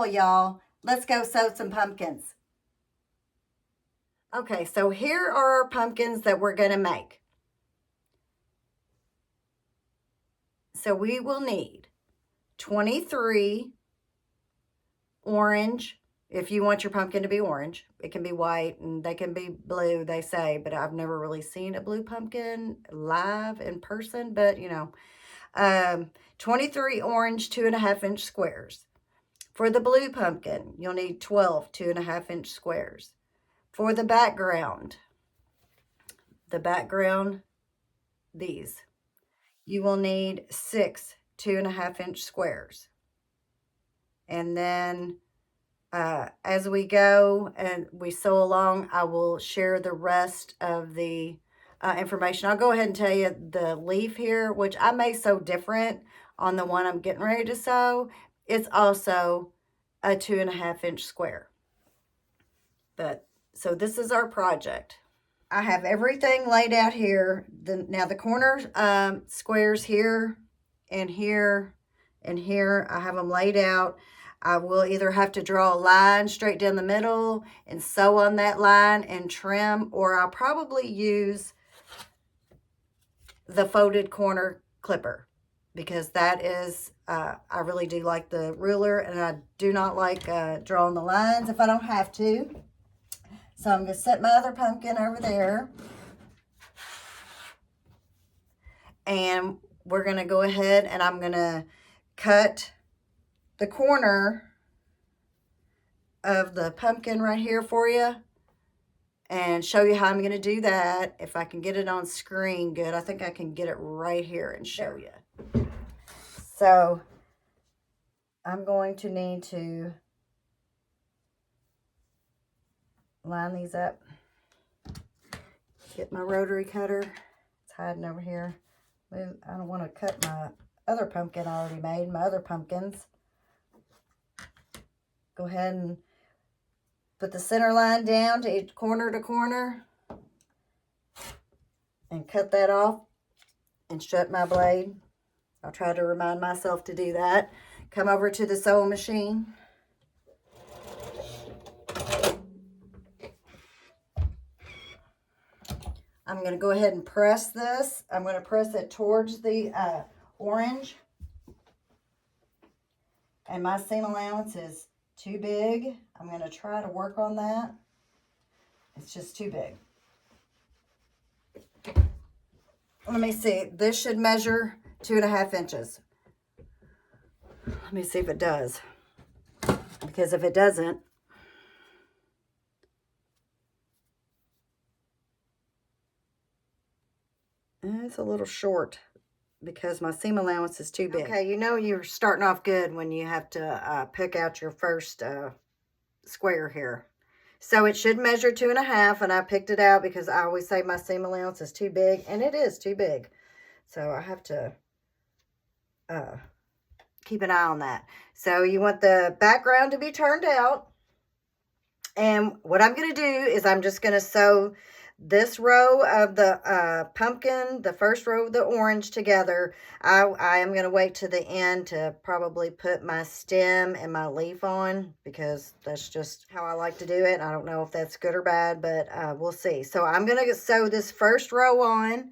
fall, y'all. Let's go sew some pumpkins. Okay, so here are our pumpkins that we're going to make. So we will need 23 orange. If you want your pumpkin to be orange, it can be white and they can be blue, they say, but I've never really seen a blue pumpkin live in person, but you know, 23 orange 2.5-inch squares. For the blue pumpkin, you'll need 12 2.5-inch squares. For the background, these, you will need 6 2.5-inch squares. And then as we go and we sew along, I will share the rest of the information. I'll go ahead and tell you the leaf here, which I may sew different on the one I'm getting ready to sew. It's also a 2.5-inch square. But so this is our project. I have everything laid out here. Now the corner squares here and here and here, I have them laid out. I will either have to draw a line straight down the middle and sew on that line and trim, or I'll probably use the folded corner clipper, because that is, I really do like the ruler, and I do not like drawing the lines if I don't have to. So I'm going to set my other pumpkin over there. And we're going to go ahead and I'm going to cut the corner of the pumpkin right here for you and show you how I'm going to do that. If I can get it on screen good, I think I can get it right here and show you. So I'm going to need to line these up. Get my rotary cutter. It's hiding over here. I don't want to cut my other pumpkin I already made, my other pumpkins. Go ahead and put the center line down to each corner to corner and cut that off and shut my blade. I'll try to remind myself to do that. Come over to the sewing machine. I'm going to go ahead and press this. I'm going to press it towards the orange. And my seam allowance is too big. I'm going to try to work on that. It's just too big. Let me see. This should measure 2.5 inches. Let me see if it does. Because if it doesn't, it's a little short because my seam allowance is too big. Okay, you know you're starting off good when you have to pick out your first square here. So it should measure 2.5, and I picked it out because I always say my seam allowance is too big, and it is too big. So I have to keep an eye on that. So you want the background to be turned out. And what I'm going to do is I'm just going to sew this row of the pumpkin, the first row of the orange together. I am going to wait to the end to probably put my stem and my leaf on, because that's just how I like to do it. I don't know if that's good or bad, but we'll see. So I'm going to sew this first row on,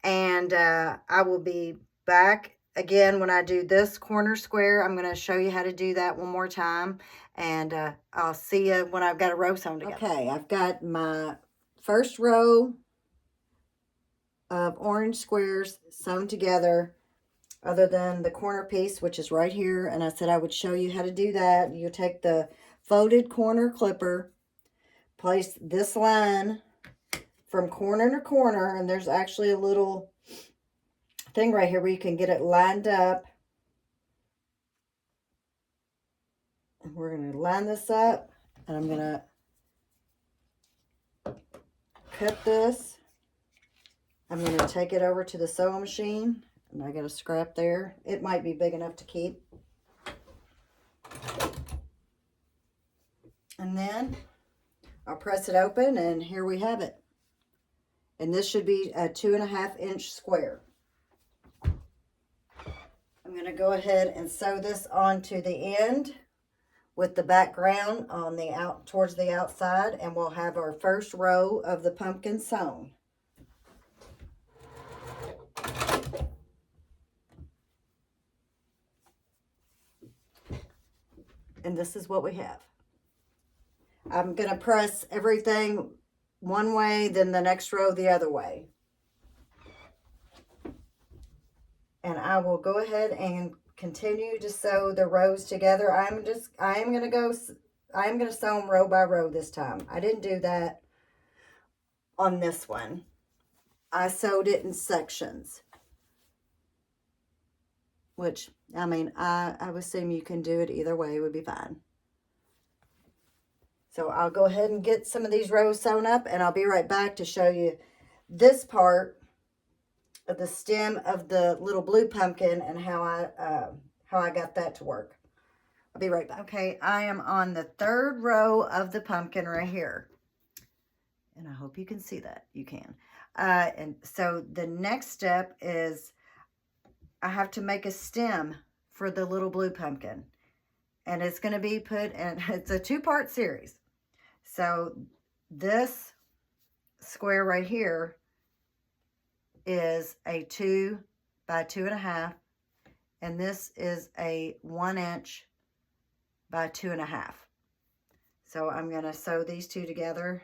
and I will be back again when I do this corner square. I'm going to show you how to do that one more time, and I'll see you when I've got a row sewn together. Okay, I've got my first row of orange squares sewn together, other than the corner piece, which is right here, and I said I would show you how to do that. You take the folded corner clipper, place this line from corner to corner, and there's actually a little thing right here where you can get it lined up. And we're going to line this up, and I'm going to cut this. I'm going to take it over to the sewing machine, and I got a scrap there. It might be big enough to keep. And then I'll press it open, and here we have it. And this should be a 2.5-inch square. I'm going to go ahead and sew this onto the end with the background on the towards the outside, and we'll have our first row of the pumpkin sewn. And this is what we have. I'm going to press everything one way, then the next row the other way. And I will go ahead and continue to sew the rows together. I am going to sew them row by row this time. I didn't do that on this one. I sewed it in sections. Which, I mean, I would assume you can do it either way. It would be fine. So I'll go ahead and get some of these rows sewn up, and I'll be right back to show you this part of the stem of the little blue pumpkin and how I got that to work. I'll be right back. Okay, I am on the third row of the pumpkin right here. And I hope you can see that. You can. And so the next step is I have to make a stem for the little blue pumpkin. And it's going to be put in, it's a two-part series. So this square right here is a 2 by 2.5, and this is a 1 inch by 2.5. So I'm going to sew these two together.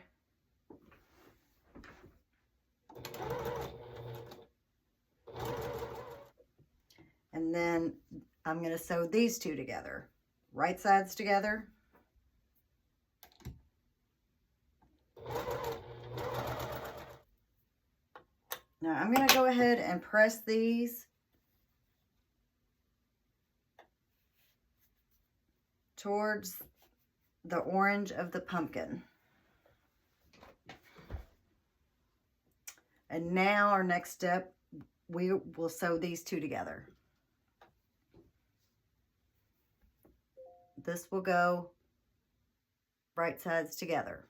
And then I'm going to sew these two together, right sides together. Now I'm going to go ahead and press these towards the orange of the pumpkin. And now our next step, we will sew these two together. This will go right sides together.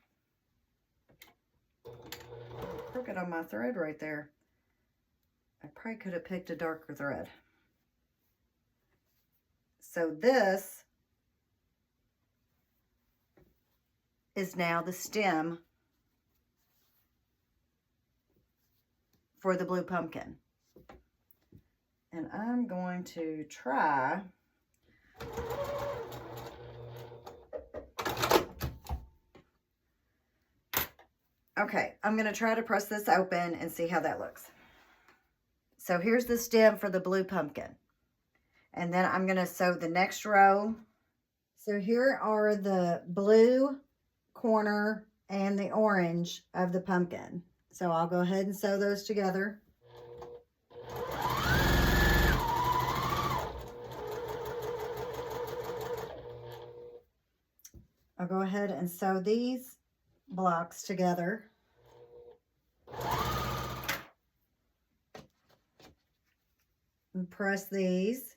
Crooked on my thread right there. I probably could have picked a darker thread. So this is now the stem for the blue pumpkin. And I'm going to try I'm going to try to press this open and see how that looks. So here's the stem for the blue pumpkin. And then I'm going to sew the next row. So here are the blue corner and the orange of the pumpkin. So I'll go ahead and sew those together. I'll go ahead and sew these blocks together. And press these.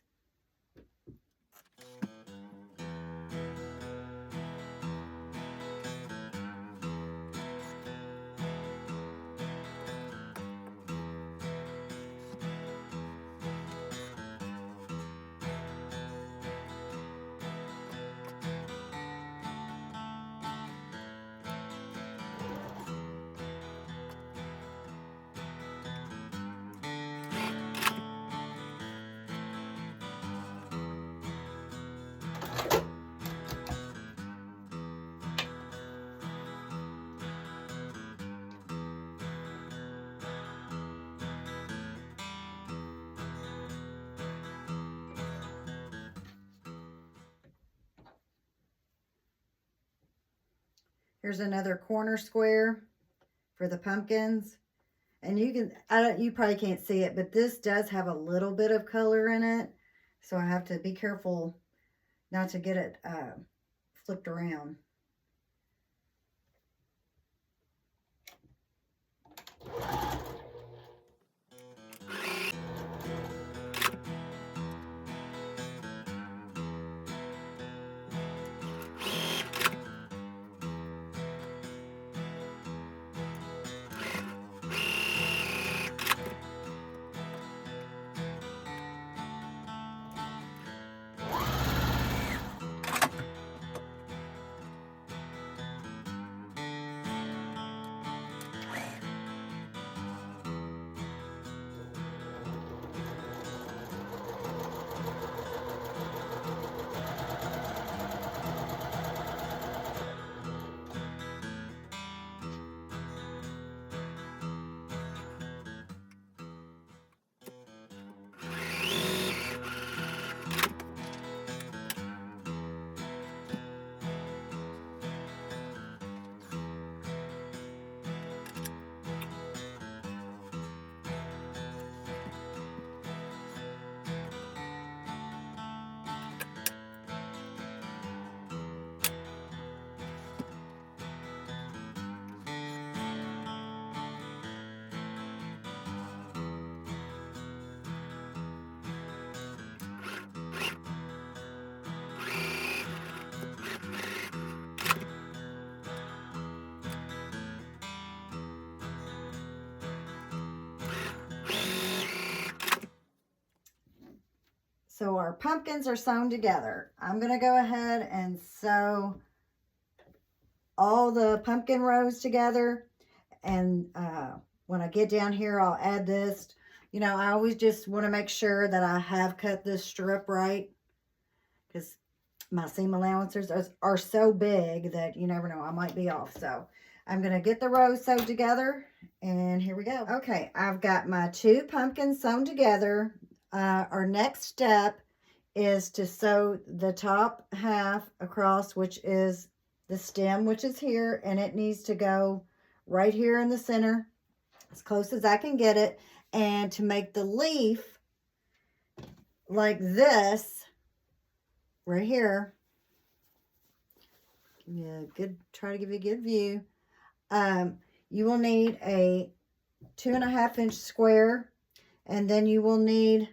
Here's another corner square for the pumpkins. And you probably can't see it, but this does have a little bit of color in it. So I have to be careful not to get it flipped around. So our pumpkins are sewn together. I'm going to go ahead and sew all the pumpkin rows together. And when I get down here, I'll add this. You know, I always just want to make sure that I have cut this strip right, because my seam allowances are so big that you never know, I might be off. So I'm going to get the rows sewed together, and here we go. Okay, I've got my 2 pumpkins sewn together. Our next step is to sew the top half across, which is the stem, which is here, and it needs to go right here in the center, as close as I can get it. And to make the leaf like this, right here, try to give you a good view. You will need a 2.5-inch square, and then you will need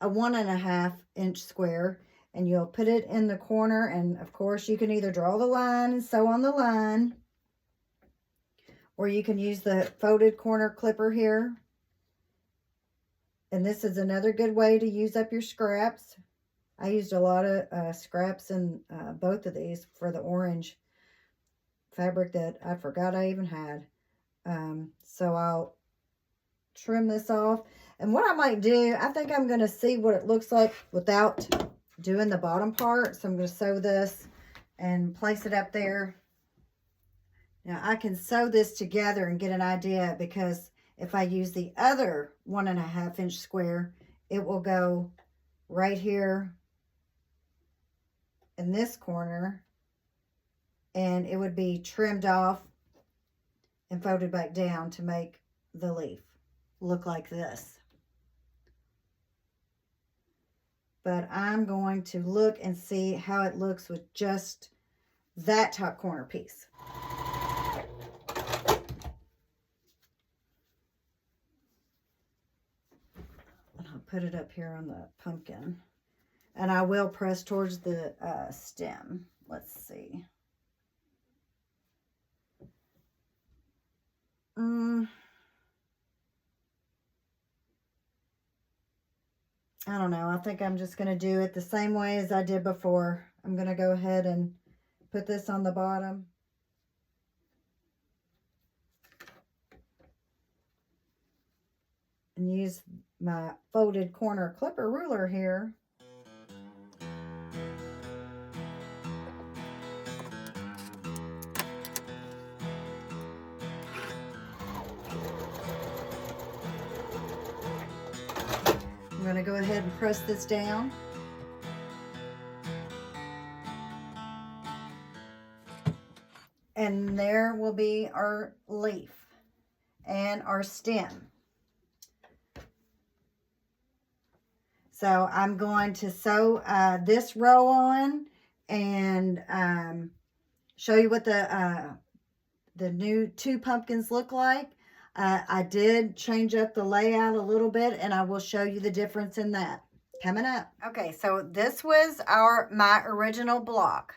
a 1.5-inch square, and you'll put it in the corner. And of course, you can either draw the line and sew on the line, or you can use the folded corner clipper here. And this is another good way to use up your scraps. I used a lot of scraps in both of these for the orange fabric that I forgot I even had. So I'll trim this off. And what I might do, I think I'm going to see what it looks like without doing the bottom part. So I'm going to sew this and place it up there. Now I can sew this together and get an idea, because if I use the other 1.5-inch square, it will go right here in this corner, and it would be trimmed off and folded back down to make the leaf look like this. But I'm going to look and see how it looks with just that top corner piece. And I'll put it up here on the pumpkin. And I will press towards the stem. Let's see. I don't know. I think I'm just going to do it the same way as I did before. I'm going to go ahead and put this on the bottom. And use my folded corner clipper ruler here. I'm going to go ahead and press this down. And there will be our leaf and our stem. So I'm going to sew this row on and show you what the new 2 pumpkins look like. I did change up the layout a little bit, and I will show you the difference in that coming up. Okay, so this was my original block,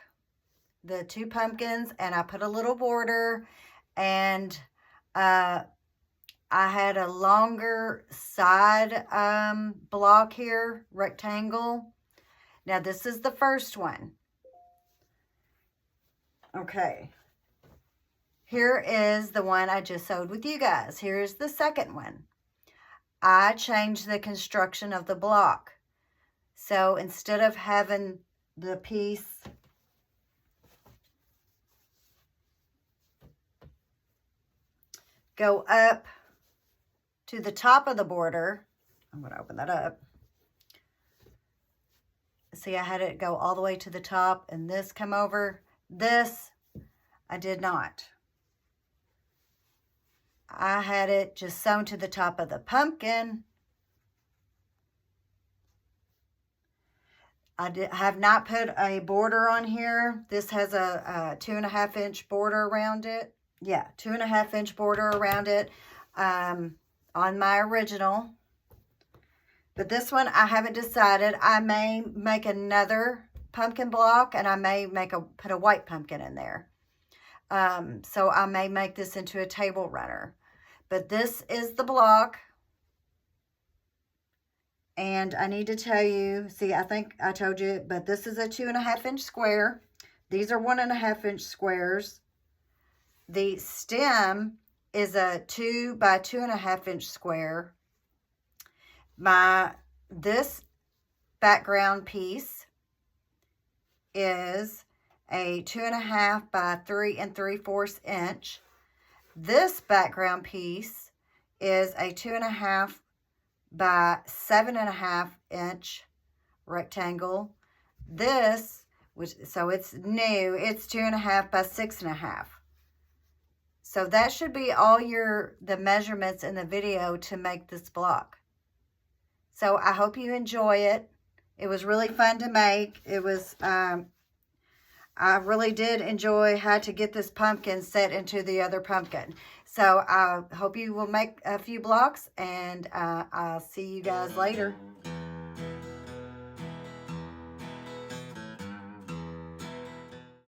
the 2 pumpkins, and I put a little border, and I had a longer side block here, rectangle. Now this is the first one. Okay. Here is the one I just sewed with you guys. Here's the second one. I changed the construction of the block. So instead of having the piece go up to the top of the border, I'm going to open that up. See, I had it go all the way to the top and this come over. This, I did not. I had it just sewn to the top of the pumpkin. I have not put a border on here. This has a 2.5-inch border around it. Yeah, 2.5-inch border around it on my original. But this one, I haven't decided. I may make another pumpkin block, and I may put a white pumpkin in there. So I may make this into a table runner. But this is the block. And I need to tell you, see, I think I told you, but this is a 2.5 inch square. These are 1.5 inch squares. The stem is a 2 by 2.5 inch square. This background piece is a 2.5 by 3 3/4 inch. This background piece is a 2.5 by 7.5 inch rectangle. This, so it's new, it's 2.5 by 6.5. So that should be all the measurements in the video to make this block. So I hope you enjoy it. It was really fun to make. It was, I really did enjoy how to get this pumpkin set into the other pumpkin. So I hope you will make a few blocks, and I'll see you guys later.